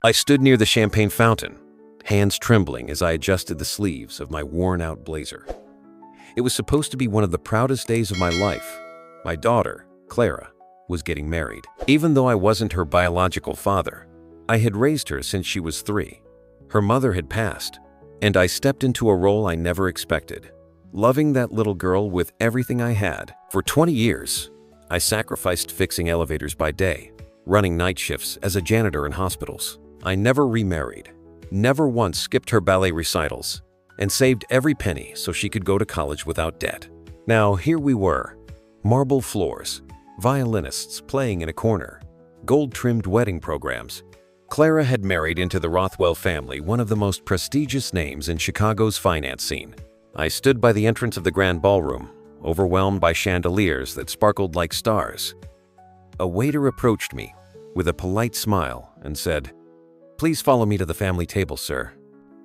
I stood near the champagne fountain, hands trembling as I adjusted the sleeves of my worn-out blazer. It was supposed to be one of the proudest days of my life. My daughter, Clara, was getting married. Even though I wasn't her biological father, I had raised her since she was 3. Her mother had passed, and I stepped into a role I never expected, loving that little girl with everything I had. For 20 years, I sacrificed fixing elevators by day, running night shifts as a janitor in hospitals. I never remarried, never once skipped her ballet recitals, and saved every penny so she could go to college without debt. Now here we were, marble floors, violinists playing in a corner, gold-trimmed wedding programs. Clara had married into the Rothwell family, one of the most prestigious names in Chicago's finance scene. I stood by the entrance of the grand ballroom, overwhelmed by chandeliers that sparkled like stars. A waiter approached me with a polite smile and said, "Please follow me to the family table, sir."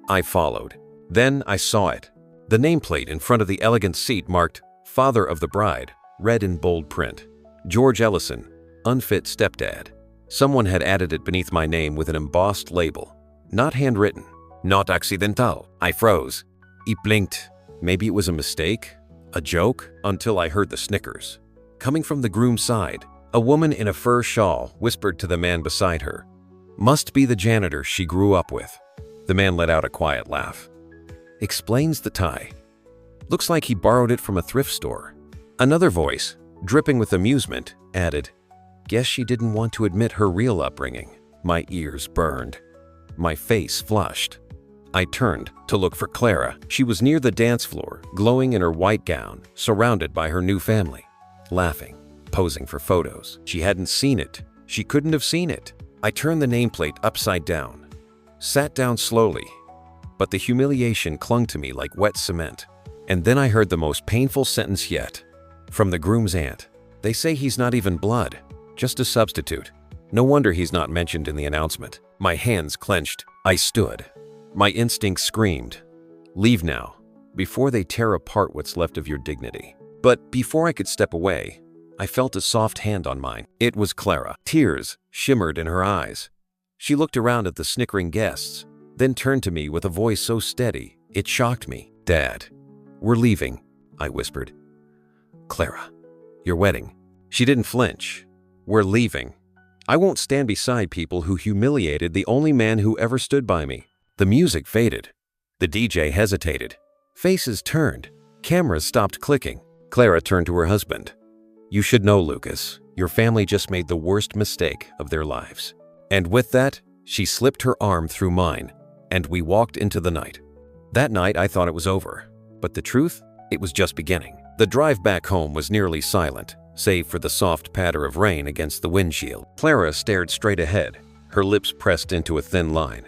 I followed. Then I saw it. The nameplate in front of the elegant seat marked "Father of the Bride," read in bold print. George Ellison, Unfit Stepdad. Someone had added it beneath my name with an embossed label. Not handwritten, not accidental. I froze. I blinked. Maybe it was a mistake, a joke, until I heard the snickers. Coming from the groom's side, a woman in a fur shawl whispered to the man beside her, "Must be the janitor she grew up with." The man let out a quiet laugh. "Explains the tie. Looks like he borrowed it from a thrift store." Another voice, dripping with amusement, added, "Guess she didn't want to admit her real upbringing." My ears burned. My face flushed. I turned to look for Clara. She was near the dance floor, glowing in her white gown, surrounded by her new family, laughing, posing for photos. She hadn't seen it. She couldn't have seen it. I turned the nameplate upside down, sat down slowly, but the humiliation clung to me like wet cement. And then I heard the most painful sentence yet, from the groom's aunt. "They say he's not even blood, just a substitute. No wonder he's not mentioned in the announcement." My hands clenched. I stood. My instinct screamed, "Leave now, before they tear apart what's left of your dignity." But before I could step away, I felt a soft hand on mine. It was Clara. Tears shimmered in her eyes. She looked around at the snickering guests, then turned to me with a voice so steady, it shocked me. "Dad, we're leaving," I whispered. "Clara, your wedding." She didn't flinch. "We're leaving. I won't stand beside people who humiliated the only man who ever stood by me." The music faded. The DJ hesitated. Faces turned. Cameras stopped clicking. Clara turned to her husband. "You should know, Lucas, your family just made the worst mistake of their lives." And with that, she slipped her arm through mine, and we walked into the night. That night, I thought it was over. But the truth? It was just beginning. The drive back home was nearly silent, save for the soft patter of rain against the windshield. Clara stared straight ahead, her lips pressed into a thin line.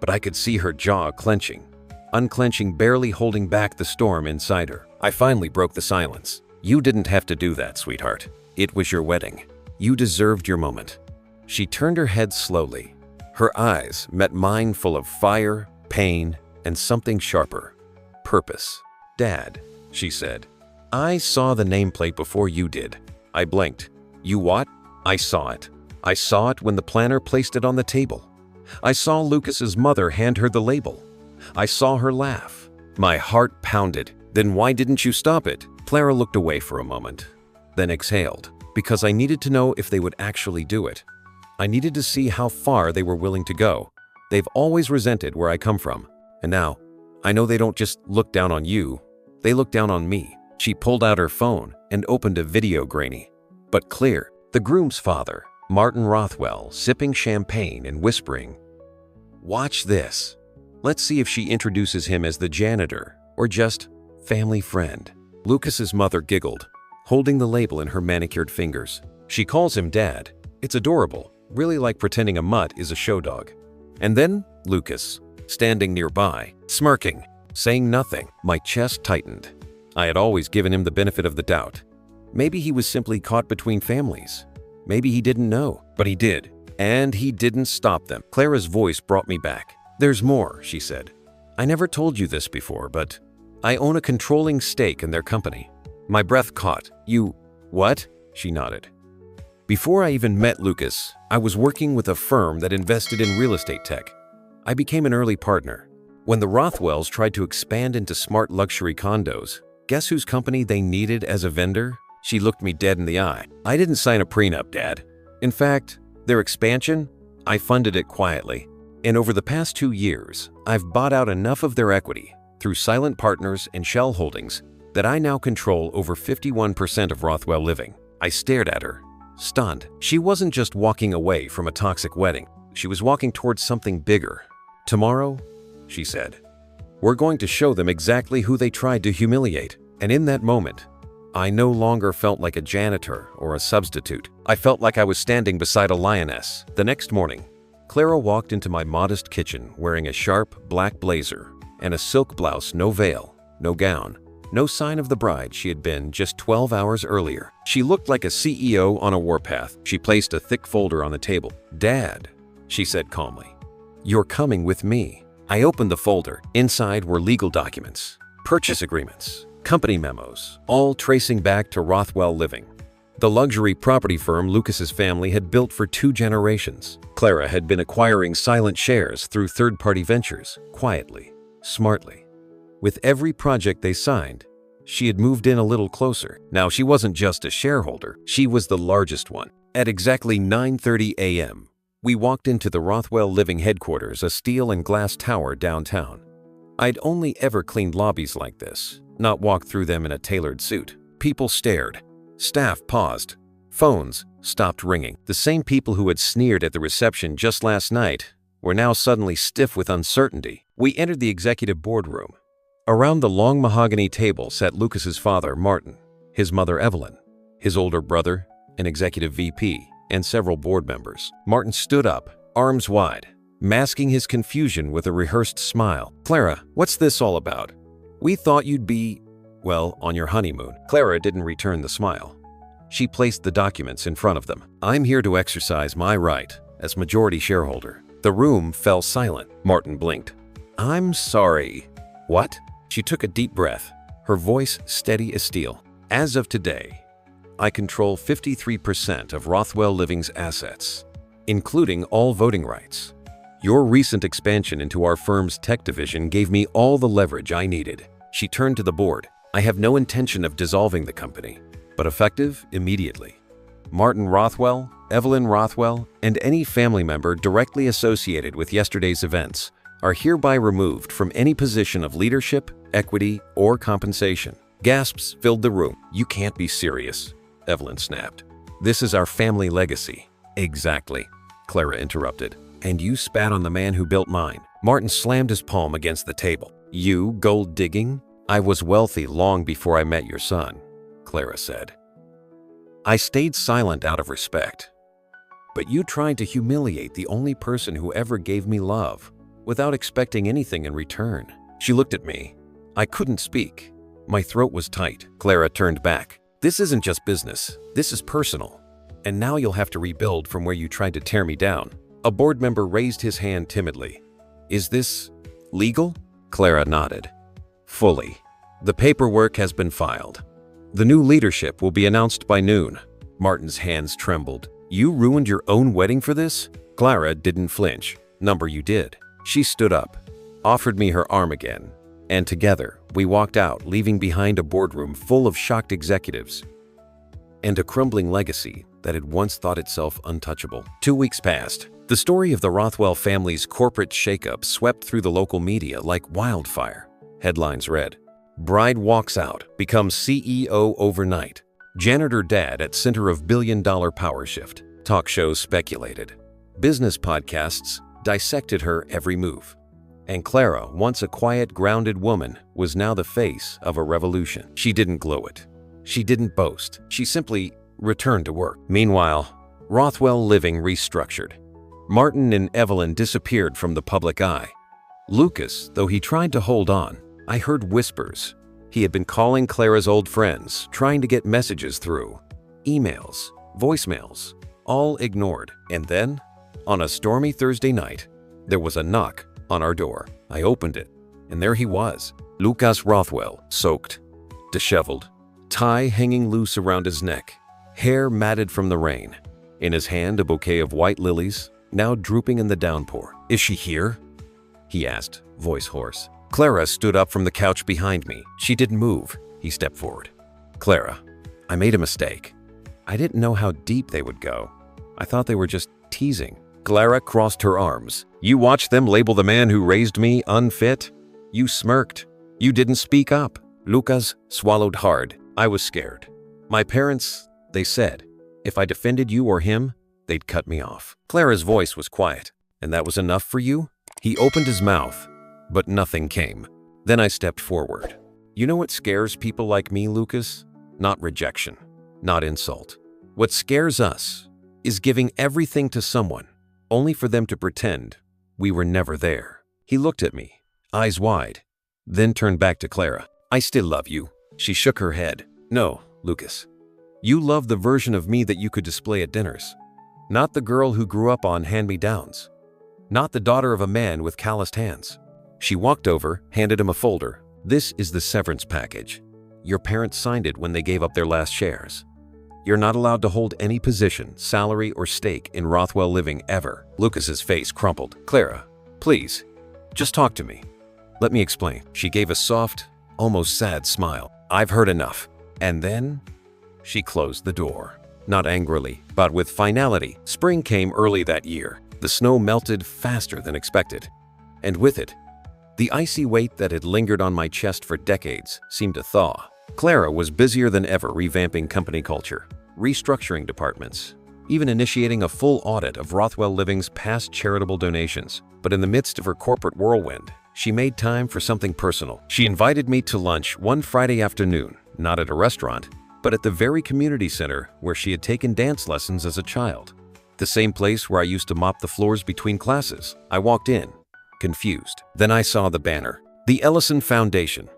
But I could see her jaw clenching, unclenching, barely holding back the storm inside her. I finally broke the silence. "You didn't have to do that, sweetheart. It was your wedding. You deserved your moment." She turned her head slowly. Her eyes met mine, full of fire, pain, and something sharper. "Purpose." "Dad," she said, "I saw the nameplate before you did." I blinked. "You what?" "I saw it. I saw it when the planner placed it on the table. I saw Lucas's mother hand her the label. I saw her laugh." My heart pounded. "Then why didn't you stop it?" Clara looked away for a moment, then exhaled. "Because I needed to know if they would actually do it. I needed to see how far they were willing to go. They've always resented where I come from. And now, I know they don't just look down on you, they look down on me." She pulled out her phone and opened a video, grainy but clear. The groom's father, Martin Rothwell, sipping champagne and whispering, "Watch this. Let's see if she introduces him as the janitor or just family friend." Lucas's mother giggled, holding the label in her manicured fingers. "She calls him Dad. It's adorable, really, like pretending a mutt is a show dog." And then Lucas, standing nearby, smirking, saying nothing. My chest tightened. I had always given him the benefit of the doubt. Maybe he was simply caught between families. Maybe he didn't know, but he did. And he didn't stop them. Clara's voice brought me back. "There's more," she said. "I never told you this before, but I own a controlling stake in their company." My breath caught. "You, what?" She nodded. "Before I even met Lucas, I was working with a firm that invested in real estate tech. I became an early partner. When the Rothwells tried to expand into smart luxury condos, guess whose company they needed as a vendor? She looked me dead in the eye. I didn't sign a prenup, Dad. In fact, their expansion, I funded it quietly. And over the past 2 years, I've bought out enough of their equity through silent partners and shell holdings that I now control over 51% of Rothwell Living. I stared at her, stunned. She wasn't just walking away from a toxic wedding. She was walking towards something bigger. Tomorrow, she said, we're going to show them exactly who they tried to humiliate. And in that moment, I no longer felt like a janitor or a substitute. I felt like I was standing beside a lioness. The next morning, Clara walked into my modest kitchen wearing a sharp black blazer and a silk blouse, no veil, no gown, no sign of the bride she had been just 12 hours earlier. She looked like a CEO on a warpath. She placed a thick folder on the table. "Dad," she said calmly, "you're coming with me." I opened the folder. Inside were legal documents, purchase agreements, company memos, all tracing back to Rothwell Living, the luxury property firm Lucas's family had built for 2 generations. Clara had been acquiring silent shares through third-party ventures, quietly, smartly. With every project they signed, she had moved in a little closer. Now she wasn't just a shareholder, she was the largest one. At exactly 9:30 a.m., we walked into the Rothwell Living headquarters, a steel and glass tower downtown. I'd only ever cleaned lobbies like this, not walked through them in a tailored suit. People stared. Staff paused. Phones stopped ringing. The same people who had sneered at the reception just last night were now suddenly stiff with uncertainty. We entered the executive boardroom. Around the long mahogany table sat Lucas's father, Martin, his mother, Evelyn, his older brother, an executive VP, and several board members. Martin stood up, arms wide, masking his confusion with a rehearsed smile. "Clara, what's this all about? We thought you'd be, well, on your honeymoon." Clara didn't return the smile. She placed the documents in front of them. "I'm here to exercise my right as majority shareholder." The room fell silent. Martin blinked. "I'm sorry." "What?" She took a deep breath, her voice steady as steel. "As of today, I control 53% of Rothwell Living's assets, including all voting rights. Your recent expansion into our firm's tech division gave me all the leverage I needed." She turned to the board. "I have no intention of dissolving the company, but effective immediately. Martin Rothwell, Evelyn Rothwell, and any family member directly associated with yesterday's events are hereby removed from any position of leadership, equity, or compensation." Gasps filled the room. "You can't be serious," Evelyn snapped. "This is our family legacy." "Exactly," Clara interrupted. "And you spat on the man who built mine." Martin slammed his palm against the table. "You gold digging? I was wealthy long before I met your son," Clara said. "I stayed silent out of respect. But you tried to humiliate the only person who ever gave me love, without expecting anything in return." She looked at me. I couldn't speak. My throat was tight. Clara turned back. "This isn't just business. This is personal. And now you'll have to rebuild from where you tried to tear me down." A board member raised his hand timidly. "Is this legal?" Clara nodded. "Fully. The paperwork has been filed. The new leadership will be announced by noon." Martin's hands trembled. "You ruined your own wedding for this?" Clara didn't flinch. "Number you did." She stood up, offered me her arm again, and together we walked out, leaving behind a boardroom full of shocked executives and a crumbling legacy that had once thought itself untouchable. 2 weeks passed. The story of the Rothwell family's corporate shakeup swept through the local media like wildfire. Headlines read, "Bride walks out, becomes CEO overnight. Janitor dad at center of billion-dollar power shift." Talk shows speculated. Business podcasts dissected her every move. And Clara, once a quiet, grounded woman, was now the face of a revolution. She didn't glow it. She didn't boast. She simply returned to work. Meanwhile, Rothwell Living restructured. Martin and Evelyn disappeared from the public eye. Lucas, though he tried to hold on, I heard whispers. He had been calling Clara's old friends, trying to get messages through. Emails, voicemails, all ignored. And then, on a stormy Thursday night, there was a knock on our door. I opened it, and there he was, Lucas Rothwell, soaked, disheveled, tie hanging loose around his neck, hair matted from the rain. In his hand, a bouquet of white lilies, now drooping in the downpour. "Is she here?" he asked, voice hoarse. Clara stood up from the couch behind me. She didn't move. He stepped forward. "Clara, I made a mistake. I didn't know how deep they would go. I thought they were just teasing." Clara crossed her arms. "You watched them label the man who raised me unfit? You smirked. You didn't speak up." Lucas swallowed hard. "I was scared. My parents, they said, if I defended you or him, they'd cut me off." Clara's voice was quiet. "And that was enough for you?" He opened his mouth, but nothing came. Then I stepped forward. "You know what scares people like me, Lucas? Not rejection, not insult. What scares us is giving everything to someone, only for them to pretend we were never there." He looked at me, eyes wide, then turned back to Clara. "I still love you." She shook her head. "No, Lucas. You love the version of me that you could display at dinners. Not the girl who grew up on hand-me-downs. Not the daughter of a man with calloused hands." She walked over, handed him a folder. "This is the severance package. Your parents signed it when they gave up their last shares. You're not allowed to hold any position, salary, or stake in Rothwell Living ever." Lucas's face crumpled. "Clara, please, just talk to me. Let me explain." She gave a soft, almost sad smile. "I've heard enough." And then she closed the door. Not angrily, but with finality. Spring came early that year. The snow melted faster than expected. And with it, the icy weight that had lingered on my chest for decades seemed to thaw. Clara was busier than ever revamping company culture, restructuring departments, even initiating a full audit of Rothwell Living's past charitable donations. But in the midst of her corporate whirlwind, she made time for something personal. She invited me to lunch one Friday afternoon, not at a restaurant, but at the very community center where she had taken dance lessons as a child. The same place where I used to mop the floors between classes. I walked in, confused. Then I saw the banner. The Ellison Foundation.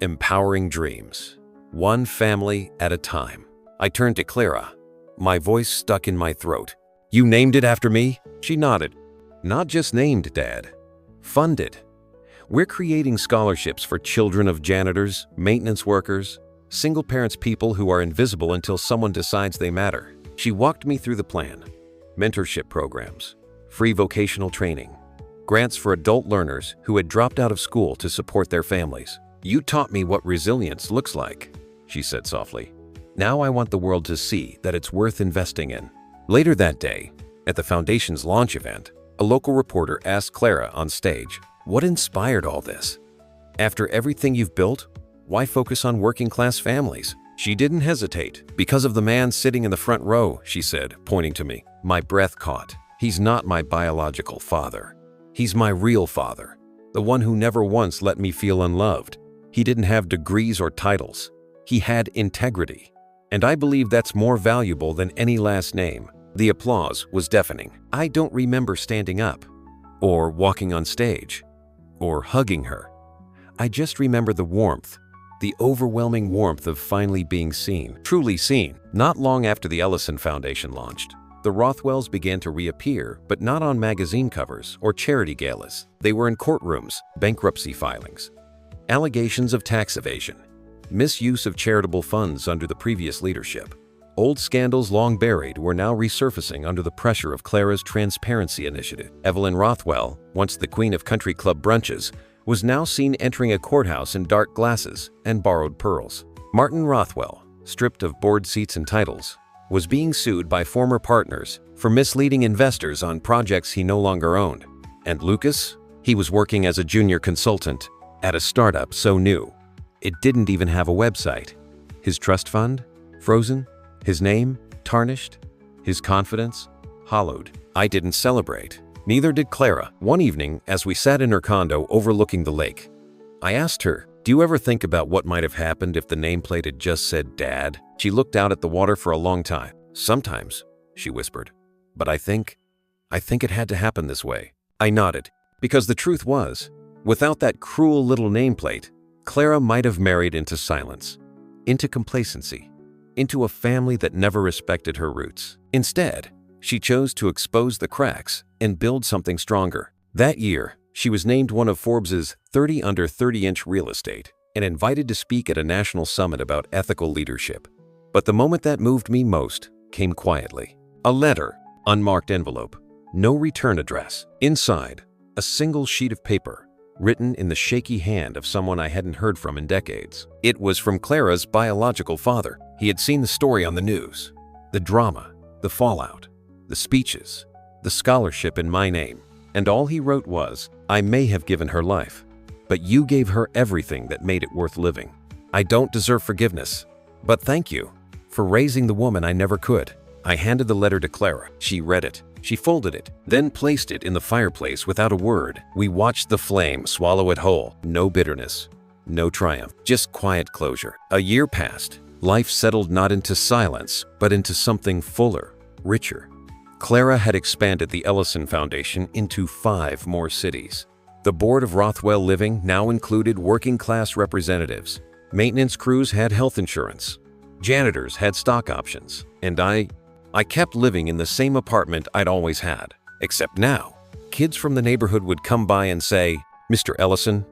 Empowering dreams. One family at a time. I turned to Clara, my voice stuck in my throat. "You named it after me?" She nodded. "Not just named, Dad. Funded. We're creating scholarships for children of janitors, maintenance workers, single parents, people who are invisible until someone decides they matter." She walked me through the plan. Mentorship programs, free vocational training, grants for adult learners who had dropped out of school to support their families. "You taught me what resilience looks like," she said softly. "Now I want the world to see that it's worth investing in." Later that day, at the foundation's launch event, a local reporter asked Clara on stage, "What inspired all this? After everything you've built, why focus on working-class families?" She didn't hesitate. "Because of the man sitting in the front row," she said, pointing to me. My breath caught. "He's not my biological father. He's my real father, the one who never once let me feel unloved. He didn't have degrees or titles. He had integrity. And I believe that's more valuable than any last name." The applause was deafening. I don't remember standing up, or walking on stage, or hugging her. I just remember the warmth, the overwhelming warmth of finally being seen, truly seen. Not long after the Ellison Foundation launched, the Rothwells began to reappear, but not on magazine covers or charity galas. They were in courtrooms, bankruptcy filings, allegations of tax evasion, misuse of charitable funds under the previous leadership. Old scandals long buried were now resurfacing under the pressure of Clara's transparency initiative. Evelyn Rothwell, once the queen of country club brunches, was now seen entering a courthouse in dark glasses and borrowed pearls. Martin Rothwell, stripped of board seats and titles, was being sued by former partners for misleading investors on projects he no longer owned. And Lucas? He was working as a junior consultant at a startup so new it didn't even have a website. His trust fund? Frozen? His name? Tarnished? His confidence? Hollowed. I didn't celebrate. Neither did Clara. One evening, as we sat in her condo overlooking the lake, I asked her, "Do you ever think about what might have happened if the nameplate had just said Dad?" She looked out at the water for a long time. "Sometimes," she whispered. "But I think it had to happen this way." I nodded, because the truth was, without that cruel little nameplate, Clara might have married into silence, into complacency, into a family that never respected her roots. Instead, she chose to expose the cracks and build something stronger. That year, she was named one of Forbes's 30 under 30-inch real estate and invited to speak at a national summit about ethical leadership. But the moment that moved me most came quietly. A letter, unmarked envelope, no return address. Inside, a single sheet of paper, written in the shaky hand of someone I hadn't heard from in decades. It was from Clara's biological father. He had seen the story on the news. The drama, the fallout, the speeches, the scholarship in my name. And all he wrote was, "I may have given her life, but you gave her everything that made it worth living. I don't deserve forgiveness, but thank you for raising the woman I never could." I handed the letter to Clara. She read it. She folded it, then placed it in the fireplace without a word. We watched the flame swallow it whole. No bitterness, no triumph, just quiet closure. A year passed. Life settled not into silence, but into something fuller, richer. Clara had expanded the Ellison Foundation into 5 more cities. The board of Rothwell Living now included working-class representatives. Maintenance crews had health insurance. Janitors had stock options. And I kept living in the same apartment I'd always had. Except now, kids from the neighborhood would come by and say, "Mr. Ellison,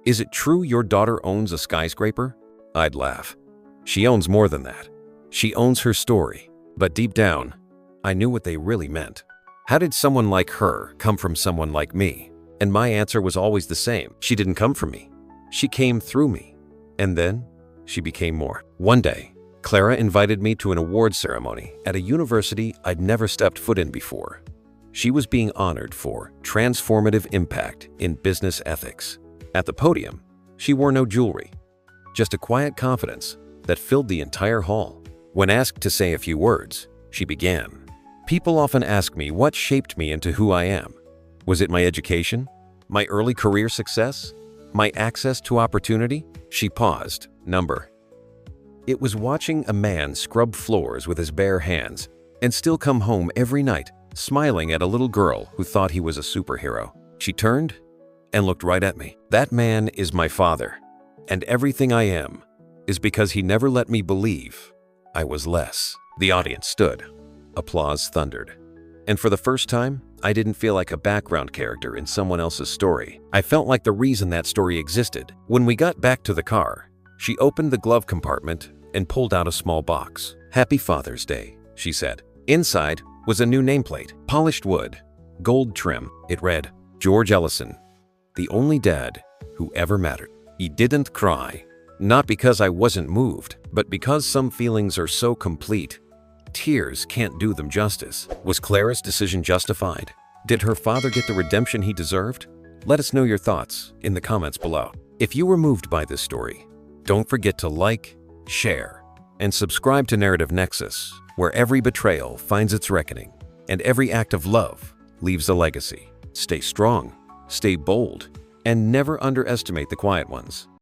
is it true your daughter owns a skyscraper?" I'd laugh. She owns more than that. She owns her story. But deep down, I knew what they really meant. How did someone like her come from someone like me? And my answer was always the same. She didn't come from me. She came through me. And then, she became more. One day, Clara invited me to an awards ceremony at a university I'd never stepped foot in before. She was being honored for transformative impact in business ethics. At the podium, she wore no jewelry, just a quiet confidence that filled the entire hall. When asked to say a few words, she began. "People often ask me what shaped me into who I am. Was it my education? My early career success? My access to opportunity?" She paused. It was watching a man scrub floors with his bare hands and still come home every night smiling at a little girl who thought he was a superhero. She turned and looked right at me. "That man is my father, and everything I am is because he never let me believe I was less." The audience stood. Applause thundered. And for the first time, I didn't feel like a background character in someone else's story. I felt like the reason that story existed. When we got back to the car, she opened the glove compartment and pulled out a small box. "Happy Father's Day," she said. Inside was a new nameplate, polished wood, gold trim. It read, "George Ellison, the only dad who ever mattered." He didn't cry, not because I wasn't moved, but because some feelings are so complete, tears can't do them justice. Was Clara's decision justified? Did her father get the redemption he deserved? Let us know your thoughts in the comments below. If you were moved by this story, don't forget to like, share, and subscribe to Narrative Nexus, where every betrayal finds its reckoning, and every act of love leaves a legacy. Stay strong, stay bold, and never underestimate the quiet ones.